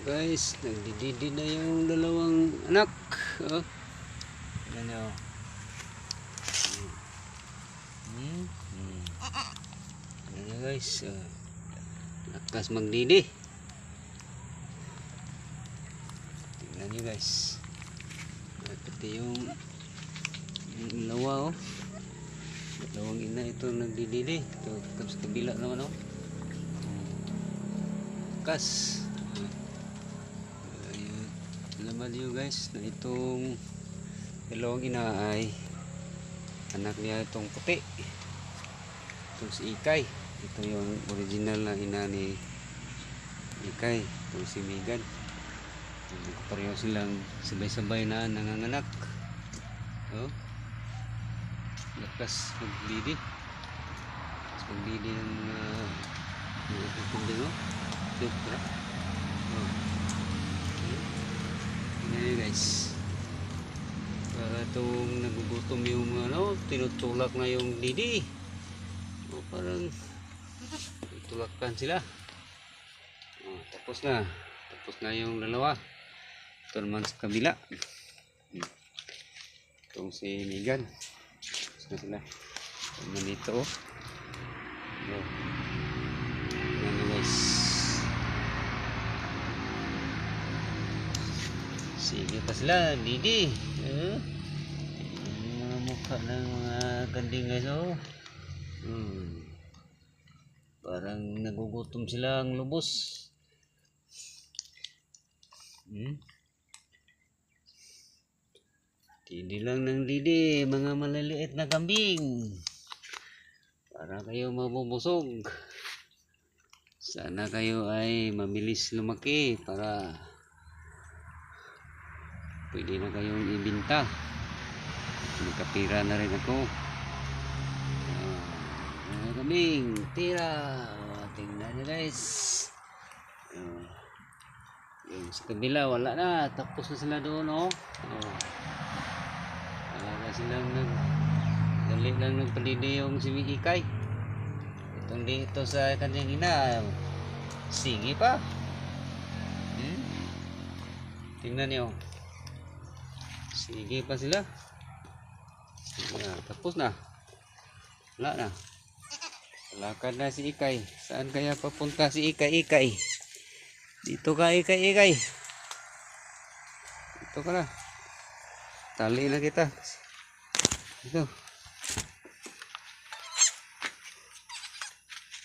Guys, nagdididi na yung dalawang anak. Oh. Yan o. Yan na guys. Lakas magdidi. Tingnan nyo guys. Pati yung lawa oh. Dalawang ina ito nagdididi. Ito sa kabila naman oh. Lakas. Alam nyo guys na itong dalawang ina ay anak niya itong puti, itong si Ikay. Ito yung original na ina ni Ikay, itong si Megan. Pareho silang sabay-sabay na nanganganak. Oh, lakas magdidi, lakas magdidi ng mga sobra. Oh. Ngayon guys, para itong nagugutom yung tinutulak na yung didi. O, parang tutulakkan sila. O, tapos na yung dalawa. Ito naman sa kabila, itong si Megan. Tapos na sila. Ito dito oh. Yan guys. Sige pa sila, didi. Mga mukha ng mga kanding guys oh. Parang nagugutom sila ang lubos. Didi lang ng didi, mga maliliit na kambing. Para kayo mabubusog. Sana kayo ay mabilis lumaki para pwede na kayong ibinta. Magkapira na rin ako. Kaming tira. Tingnan nyo guys. Yung sa kabila wala na. Tapos na sila doon oh. Wala silang dali lang nagpalidi yung si Ikay. Itong dito sa kanyang ina. Sige pa. Tingnan nyo. Sige pa sila. Tapos na. Wala na. Lakad na si Ikay. Saan kaya papunta si Ikay? Dito ka Ikay. Dito ka na. Tali na kita. Dito.